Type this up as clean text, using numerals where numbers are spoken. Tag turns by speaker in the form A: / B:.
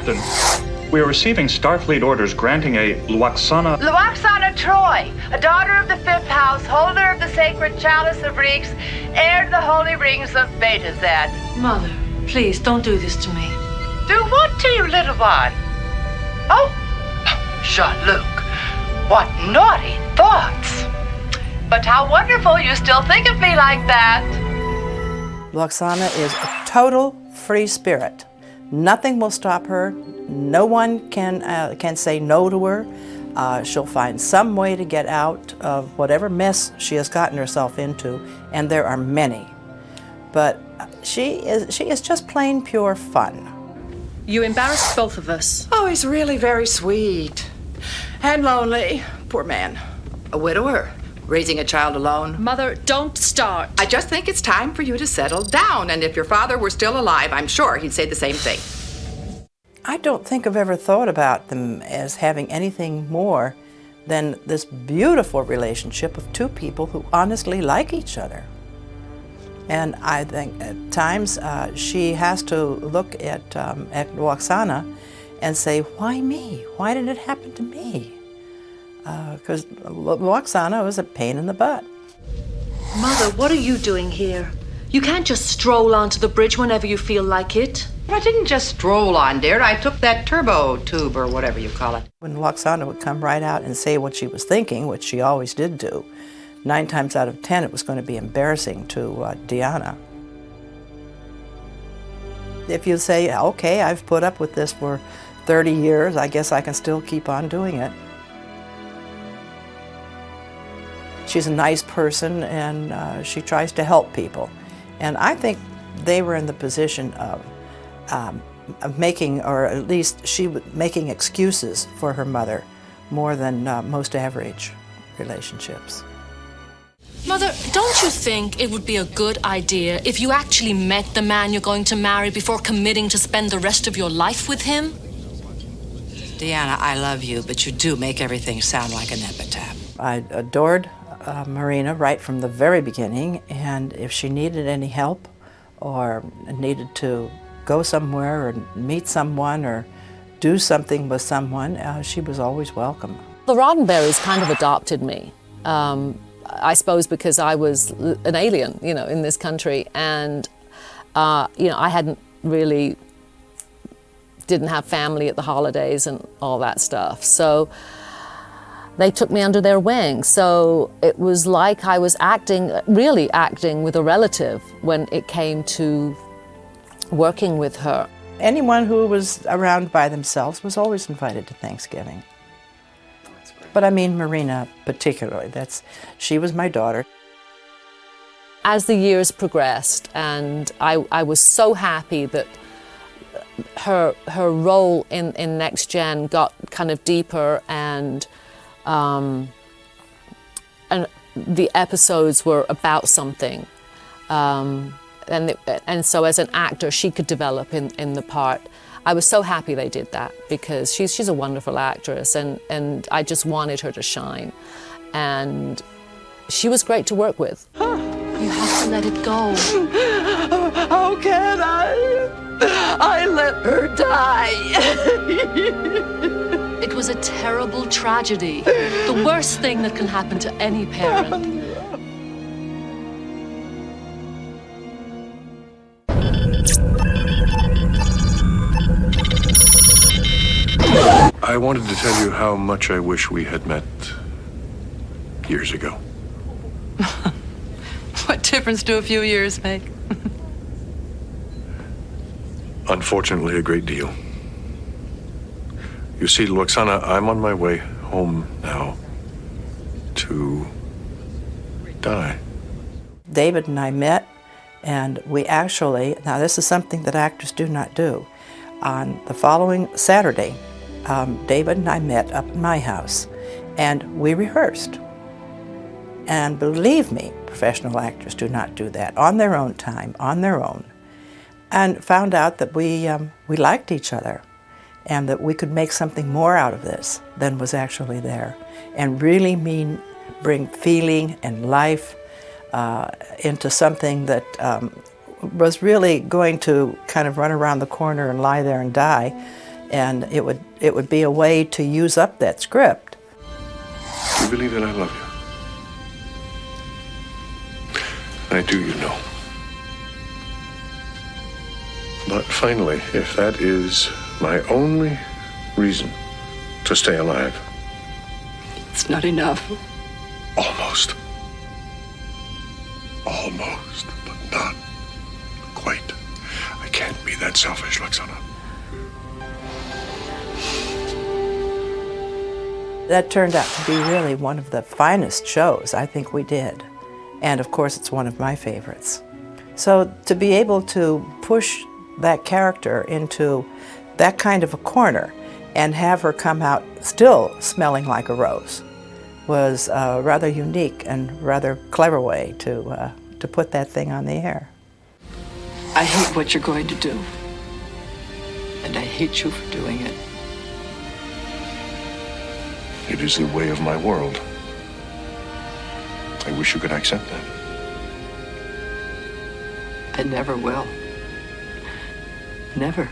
A: Captain, we are receiving Starfleet orders granting a Lwaxana...
B: Lwaxana Troi, a daughter of the fifth house, holder of the sacred chalice of reeks, heir to the holy rings of Beta Z.
C: Mother, please don't do this to me.
B: Do what to you, little one? Oh, Jean-Luc, what naughty thoughts. But how wonderful you still think of me like that.
D: Lwaxana is a total free spirit. Nothing will stop her. No one can say no to her. She'll find some way to get out of whatever mess she has gotten herself into, and there are many. But she is just plain pure fun.
C: You embarrassed both of us.
E: Oh, he's really very sweet. And lonely. Poor man. A widower, raising a child alone.
C: Mother, don't start.
E: I just think it's time for you to settle down, and if your father were still alive, I'm sure he'd say the same thing.
D: I don't think I've ever thought about them as having anything more than this beautiful relationship of two people who honestly like each other. And I think at times she has to look at Lwaxana and say, why me? Why did it happen to me? Because Lwaxana was a pain in the butt.
C: Mother, what are you doing here? You can't just stroll onto the bridge whenever you feel like it.
E: I didn't just stroll on, dear. I took that turbo tube, or whatever you call it.
D: When Lwaxana would come right out and say what she was thinking, which she always did do, 9 times out of 10 it was going to be embarrassing to Diana. If you say, okay, I've put up with this for 30 years, I guess I can still keep on doing it. She's a nice person, and she tries to help people. And I think they were in the position of making, or at least she was making excuses for her mother more than most average relationships.
F: Mother, don't you think it would be a good idea if you actually met the man you're going to marry before committing to spend the rest of your life with him?
E: Deanna, I love you, but you do make everything sound like an epitaph.
D: I adored Marina right from the very beginning, and if she needed any help or needed to go somewhere or meet someone or do something with someone, she was always welcome.
G: The Roddenberrys kind of adopted me. I suppose because I was an alien, in this country, and I hadn't really, didn't have family at the holidays and all that stuff. So they took me under their wing. So it was like I was really acting with a relative when it came to working with her.
D: Anyone who was around by themselves was always invited to Thanksgiving. But I mean Marina particularly, she was my daughter.
G: As the years progressed, and I was so happy that her role in Next Gen got kind of deeper, and the episodes were about something. And so as an actor, she could develop in the part. I was so happy they did that, because she's a wonderful actress, and I just wanted her to shine. And she was great to work with.
F: You have to let it go.
E: How can I? I let her die.
F: It was a terrible tragedy. The worst thing that can happen to any parent.
H: I wanted to tell you how much I wish we had met years ago.
E: What difference do a few years make?
H: Unfortunately, a great deal. You see, Lwaxana, I'm on my way home now to die.
D: David and I met, and we actually, now this is something that actors do not do. On the following Saturday, David and I met up at my house, and we rehearsed. And believe me, professional actors do not do that on their own time, on their own. And found out that we liked each other, and that we could make something more out of this than was actually there, and really bring feeling and life into something that was really going to kind of run around the corner and lie there and die. And it would be a way to use up that script.
H: Do you believe that I love you? I do, you know. But finally, if that is my only reason to stay alive.
E: It's not enough.
H: Almost. Almost, but not quite. I can't be that selfish, Lwaxana.
D: That turned out to be really one of the finest shows I think we did. And of course, it's one of my favorites. So to be able to push that character into that kind of a corner and have her come out still smelling like a rose was a rather unique and rather clever way to put that thing on the air.
E: I hate what you're going to do. And I hate you for doing it.
H: It is the way of my world. I wish you could accept that.
E: I never will. Never.